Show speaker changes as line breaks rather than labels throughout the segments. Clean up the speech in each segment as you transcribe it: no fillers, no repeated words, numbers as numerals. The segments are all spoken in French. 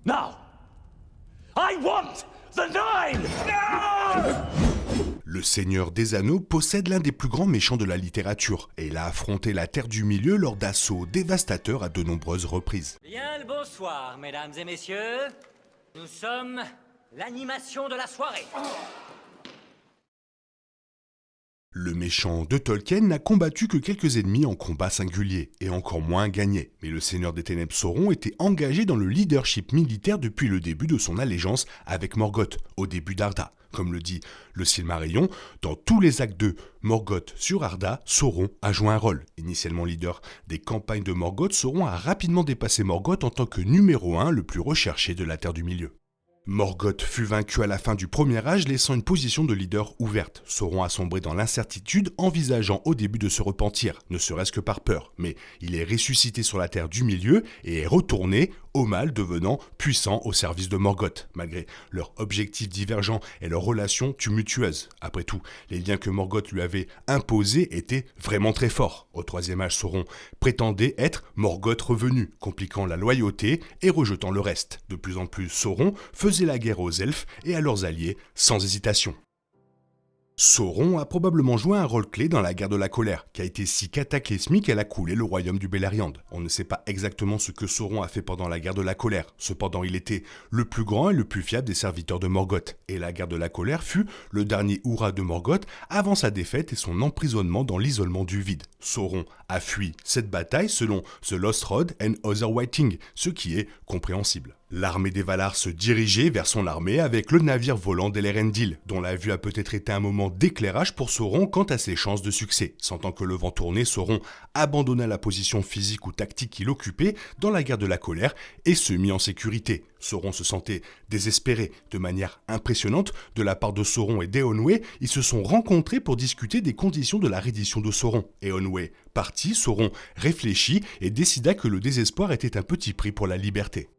Now, I want the Nine! No!
Le Seigneur des Anneaux possède l'un des plus grands méchants de la littérature et il a affronté la Terre du Milieu lors d'assauts dévastateurs à de nombreuses reprises.
Bien le bonsoir, mesdames et messieurs. Nous sommes l'animation de la soirée.
Le méchant de Tolkien n'a combattu que quelques ennemis en combat singulier, et encore moins gagné. Mais le Seigneur des Ténèbres Sauron était engagé dans le leadership militaire depuis le début de son allégeance avec Morgoth, au début d'Arda. Comme le dit le Silmarillion, dans tous les actes de Morgoth sur Arda, Sauron a joué un rôle. Initialement leader des campagnes de Morgoth, Sauron a rapidement dépassé Morgoth en tant que numéro 1 le plus recherché de la Terre du Milieu. Morgoth fut vaincu à la fin du Premier Âge, laissant une position de leader ouverte. Sauron a sombré dans l'incertitude, envisageant au début de se repentir, ne serait-ce que par peur. Mais il est ressuscité sur la Terre du Milieu et est retourné au mal, devenant puissant au service de Morgoth, malgré leurs objectifs divergents et leurs relations tumultueuses. Après tout, les liens que Morgoth lui avait imposés étaient vraiment très forts. Au Troisième Âge, Sauron prétendait être Morgoth revenu, compliquant la loyauté et rejetant le reste. De plus en plus, Sauron faisait la guerre aux elfes et à leurs alliés sans hésitation. Sauron a probablement joué un rôle clé dans la guerre de la colère, qui a été si cataclysmique qu'elle a coulé le royaume du Beleriand. On ne sait pas exactement ce que Sauron a fait pendant la guerre de la colère. Cependant, il était le plus grand et le plus fiable des serviteurs de Morgoth. Et la guerre de la colère fut le dernier hurrah de Morgoth avant sa défaite et son emprisonnement dans l'isolement du vide. Sauron a fui cette bataille selon The Lost Road and Other Writing, ce qui est compréhensible. L'armée des Valar se dirigeait vers son armée avec le navire volant d'Elrendil, dont la vue a peut-être été un moment d'éclairage pour Sauron quant à ses chances de succès. Sentant que le vent tournait, Sauron abandonna la position physique ou tactique qu'il occupait dans la guerre de la colère et se mit en sécurité. Sauron se sentait désespéré. De manière impressionnante, de la part de Sauron et d'Eonwë, ils se sont rencontrés pour discuter des conditions de la reddition de Sauron. Eonwë partit, Sauron réfléchit et décida que le désespoir était un petit prix pour la liberté.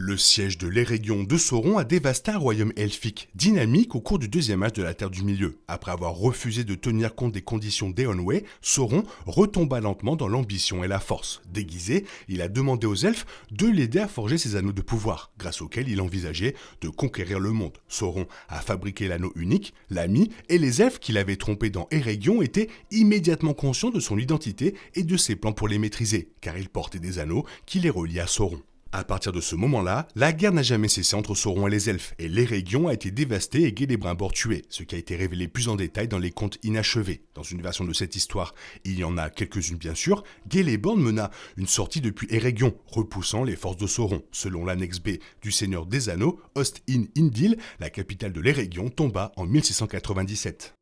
Le siège de l'Eregion de Sauron a dévasté un royaume elfique, dynamique au cours du deuxième âge de la Terre du Milieu. Après avoir refusé de tenir compte des conditions d'Eonwë, Sauron retomba lentement dans l'ambition et la force. Déguisé, il a demandé aux elfes de l'aider à forger ses anneaux de pouvoir, grâce auxquels il envisageait de conquérir le monde. Sauron a fabriqué l'anneau unique, l'a mis, et les elfes qui l'avaient trompé dans Eregion étaient immédiatement conscients de son identité et de ses plans pour les maîtriser, car il portait des anneaux qui les reliaient à Sauron. À partir de ce moment-là, la guerre n'a jamais cessé entre Sauron et les elfes, et l'Eregion a été dévastée et Celebrimbor tué, ce qui a été révélé plus en détail dans les contes inachevés. Dans une version de cette histoire, il y en a quelques-unes bien sûr, Celebrimbor mena une sortie depuis Eregion, repoussant les forces de Sauron. Selon l'annexe B du Seigneur des Anneaux, Ost-in-Indil, la capitale de l'Eregion, tomba en 1697.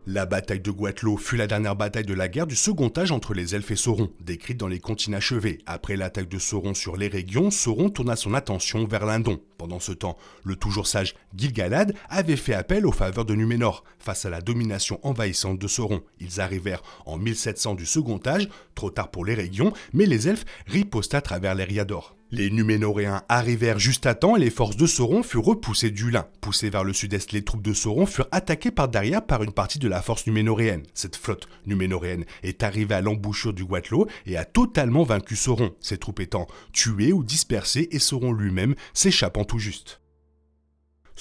La bataille de Goatlo fut la dernière bataille de la guerre du second âge entre les elfes et Sauron, décrite dans les contes inachevés. Après l'attaque de Sauron sur l'Eregion, Sauron tourna son attention vers l'Indon. Pendant ce temps, le toujours sage Gil-galad avait fait appel aux faveurs de Numénor, face à la domination envahissante de Sauron. Ils arrivèrent en 1700 du second âge, trop tard pour l'Eregion, mais les elfes ripostaient à travers l'Eriador. Les Numénoréens arrivèrent juste à temps et les forces de Sauron furent repoussées du Lin. Poussées vers le sud-est, les troupes de Sauron furent attaquées par derrière par une partie de la force numénoréenne. Cette flotte numénoréenne est arrivée à l'embouchure du Goatlo et a totalement vaincu Sauron, ses troupes étant tuées ou dispersées et Sauron lui-même s'échappant tout juste.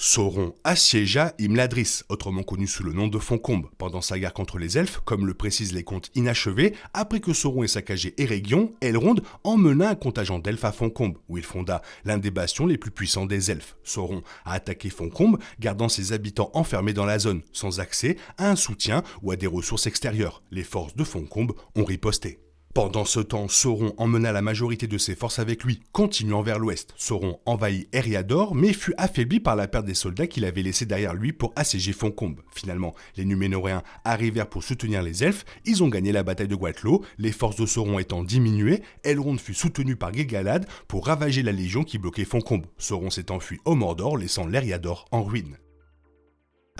Sauron assiégea Imladris, autrement connu sous le nom de Foncombe, pendant sa guerre contre les elfes, comme le précisent les contes inachevés. Après que Sauron ait saccagé Eregion, Elrond emmena un contingent d'elfes à Foncombe, où il fonda l'un des bastions les plus puissants des elfes. Sauron a attaqué Foncombe, gardant ses habitants enfermés dans la zone, sans accès à un soutien ou à des ressources extérieures. Les forces de Foncombe ont riposté. Pendant ce temps, Sauron emmena la majorité de ses forces avec lui, continuant vers l'ouest. Sauron envahit Eriador, mais fut affaibli par la perte des soldats qu'il avait laissés derrière lui pour assiéger Foncombe. Finalement, les Numénoréens arrivèrent pour soutenir les elfes, ils ont gagné la bataille de Goatlo, les forces de Sauron étant diminuées, Elrond fut soutenu par Gil-galad pour ravager la légion qui bloquait Foncombe. Sauron s'est enfui au Mordor, laissant l'Eriador en ruine.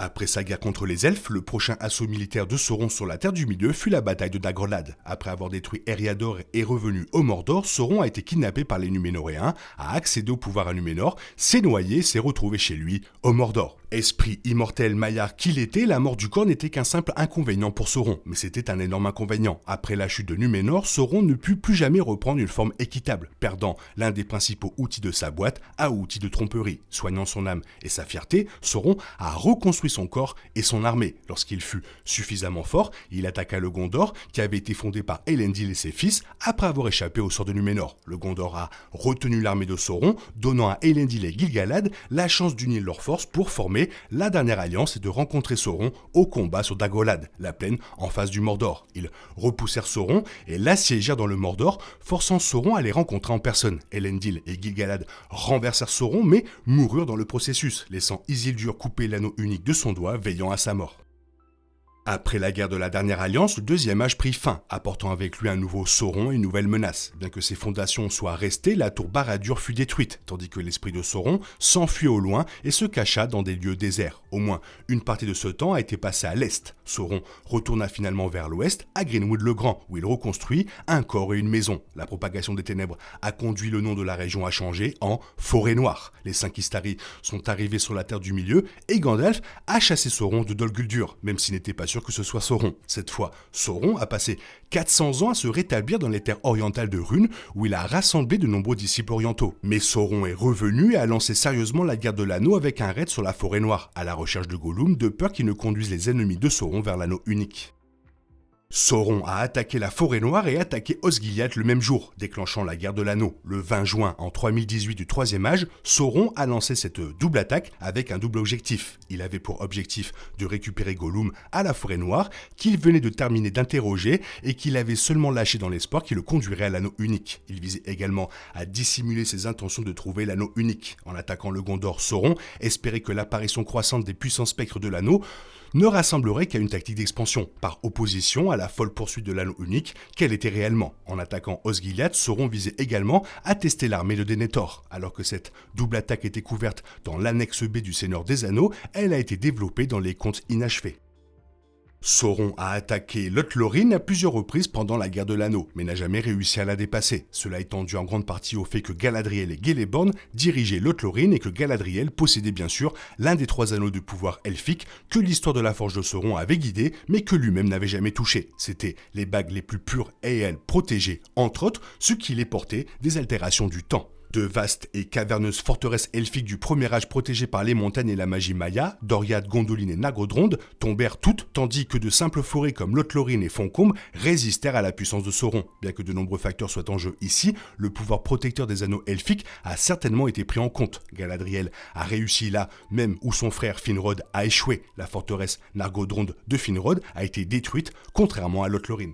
Après sa guerre contre les elfes, le prochain assaut militaire de Sauron sur la Terre du Milieu fut la bataille de Dagorlad. Après avoir détruit Eriador et revenu au Mordor, Sauron a été kidnappé par les Numénoréens, a accédé au pouvoir à Numénor, s'est noyé et s'est retrouvé chez lui, au Mordor. Esprit immortel maillard qu'il était, la mort du corps n'était qu'un simple inconvénient pour Sauron, mais c'était un énorme inconvénient. Après la chute de Númenor, Sauron ne put plus jamais reprendre une forme équitable, perdant l'un des principaux outils de sa boîte à outils de tromperie. Soignant son âme et sa fierté, Sauron a reconstruit son corps et son armée. Lorsqu'il fut suffisamment fort, il attaqua le Gondor, qui avait été fondé par Elendil et ses fils, après avoir échappé au sort de Númenor. Le Gondor a retenu l'armée de Sauron, donnant à Elendil et Gil-galad la chance d'unir leurs forces pour former la dernière alliance et de rencontrer Sauron au combat sur Dagolad, la plaine en face du Mordor. Ils repoussèrent Sauron et l'assiégèrent dans le Mordor, forçant Sauron à les rencontrer en personne. Elendil et Gil-galad renversèrent Sauron mais moururent dans le processus, laissant Isildur couper l'anneau unique de son doigt, veillant à sa mort. Après la guerre de la dernière alliance, le deuxième âge prit fin, apportant avec lui un nouveau Sauron et une nouvelle menace. Bien que ses fondations soient restées, la tour Barad-dûr fut détruite, tandis que l'esprit de Sauron s'enfuit au loin et se cacha dans des lieux déserts. Au moins, une partie de ce temps a été passée à l'est. Sauron retourna finalement vers l'ouest, à Greenwood le Grand, où il reconstruit un corps et une maison. La propagation des ténèbres a conduit le nom de la région à changer en Forêt Noire. Les 5 Istari sont arrivés sur la Terre du Milieu et Gandalf a chassé Sauron de Dol Guldur, même s'il n'était pas sûr que ce soit Sauron. Cette fois, Sauron a passé 400 ans à se rétablir dans les terres orientales de Rhûn, où il a rassemblé de nombreux disciples orientaux. Mais Sauron est revenu et a lancé sérieusement la guerre de l'anneau avec un raid sur la Forêt Noire, à la recherche de Gollum, de peur qu'il ne conduise les ennemis de Sauron vers l'anneau unique. Sauron a attaqué la Forêt Noire et attaqué Osgiliath le même jour, déclenchant la guerre de l'anneau. Le 20 juin en 3018 du troisième âge, Sauron a lancé cette double attaque avec un double objectif. Il avait pour objectif de récupérer Gollum à la Forêt Noire, qu'il venait de terminer d'interroger et qu'il avait seulement lâché dans l'espoir qu'il le conduirait à l'anneau unique. Il visait également à dissimuler ses intentions de trouver l'anneau unique. En attaquant le Gondor, Sauron espérait que l'apparition croissante des puissants spectres de l'anneau ne rassemblerait qu'à une tactique d'expansion, par opposition à la folle poursuite de l'anneau unique qu'elle était réellement. En attaquant Osgiliath, Sauron visait également à tester l'armée de Denethor. Alors que cette double attaque était couverte dans l'annexe B du Seigneur des Anneaux, elle a été développée dans les contes inachevés. Sauron a attaqué Lothlórien à plusieurs reprises pendant la guerre de l'anneau, mais n'a jamais réussi à la dépasser. Cela étant dû en grande partie au fait que Galadriel et Celeborn dirigeaient Lothlórien et que Galadriel possédait bien sûr l'un des 3 anneaux de pouvoir elfique que l'histoire de la Forge de Sauron avait guidé, mais que lui-même n'avait jamais touché. C'étaient les bagues les plus pures et elles protégées, entre autres, ce qui les portait des altérations du temps. De vastes et caverneuses forteresses elfiques du premier âge protégées par les montagnes et la magie maya, Doriath, Gondolin et Nargothrond, tombèrent toutes, tandis que de simples forêts comme Lothlórien et Foncombe résistèrent à la puissance de Sauron. Bien que de nombreux facteurs soient en jeu ici, le pouvoir protecteur des anneaux elfiques a certainement été pris en compte. Galadriel a réussi là, même où son frère Finrod a échoué. La forteresse Nargothrond de Finrod a été détruite, contrairement à Lothlórien.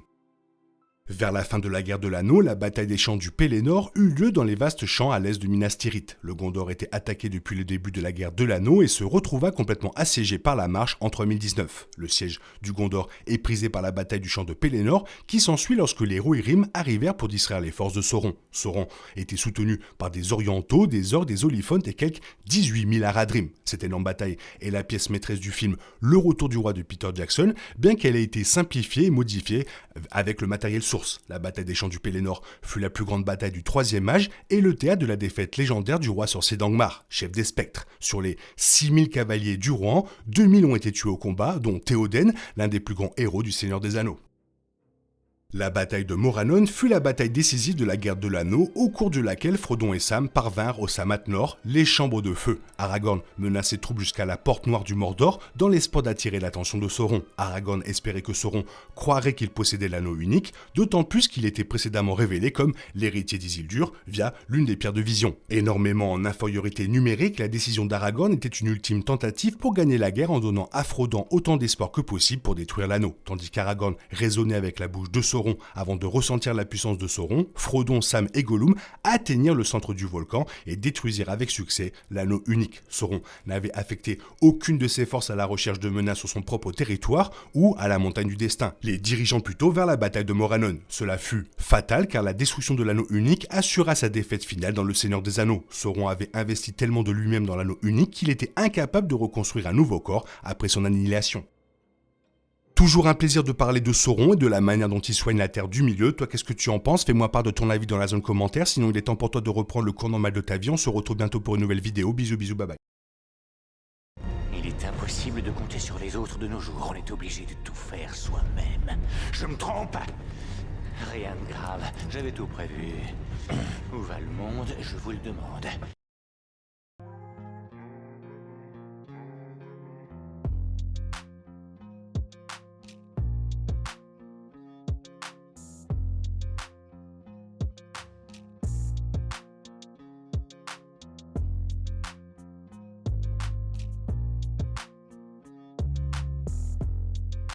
Vers la fin de la guerre de l'anneau, la bataille des champs du Pélénor eut lieu dans les vastes champs à l'est de Minas Tirith. Le Gondor était attaqué depuis le début de la guerre de l'anneau et se retrouva complètement assiégé par la Marche en 3019. Le siège du Gondor est brisé par la bataille du champ de Pélénor qui s'ensuit lorsque les Rohirrim arrivèrent pour distraire les forces de Sauron. Sauron était soutenu par des Orientaux, des Orcs, des Oliphauntes et quelques 18 000 Haradrim. Cette énorme bataille est la pièce maîtresse du film Le Retour du Roi de Peter Jackson, bien qu'elle ait été simplifiée et modifiée avec le matériel source. La bataille des champs du Pélénor fut la plus grande bataille du troisième âge et le théâtre de la défaite légendaire du roi sorcier d'Angmar, chef des spectres. Sur les 6000 cavaliers du Rohan, 2000 ont été tués au combat, dont Théoden, l'un des plus grands héros du Seigneur des Anneaux. La bataille de Morannon fut la bataille décisive de la guerre de l'anneau, au cours de laquelle Frodon et Sam parvinrent au Sammath Nord, les chambres de feu. Aragorn mena ses troupes jusqu'à la porte noire du Mordor, dans l'espoir d'attirer l'attention de Sauron. Aragorn espérait que Sauron croirait qu'il possédait l'anneau unique, d'autant plus qu'il était précédemment révélé comme l'héritier d'Isildur via l'une des pierres de vision. Énormément en infériorité numérique, la décision d'Aragorn était une ultime tentative pour gagner la guerre en donnant à Frodon autant d'espoir que possible pour détruire l'anneau. Tandis qu'Aragorn raisonnait avec la bouche de Sauron avant de ressentir la puissance de Sauron, Frodon, Sam et Gollum atteignirent le centre du volcan et détruisirent avec succès l'anneau unique. Sauron n'avait affecté aucune de ses forces à la recherche de menaces sur son propre territoire ou à la montagne du destin, les dirigeant plutôt vers la bataille de Morannon. Cela fut fatal car la destruction de l'anneau unique assura sa défaite finale dans le Seigneur des Anneaux. Sauron avait investi tellement de lui-même dans l'anneau unique qu'il était incapable de reconstruire un nouveau corps après son annihilation. Toujours un plaisir de parler de Sauron et de la manière dont il soigne la Terre du Milieu. Toi, qu'est-ce que tu en penses? Fais-moi part de ton avis dans la zone commentaire. Sinon, il est temps pour toi de reprendre le cours normal de ta vie. On se retrouve bientôt pour une nouvelle vidéo. Bisous, bisous, bye bye.
Il est
est impossible de compter sur les autres de nos jours. On est obligé de tout faire soi-même. Je me trompe? Rien de grave, j'avais tout prévu. Où va le monde, je vous le demande.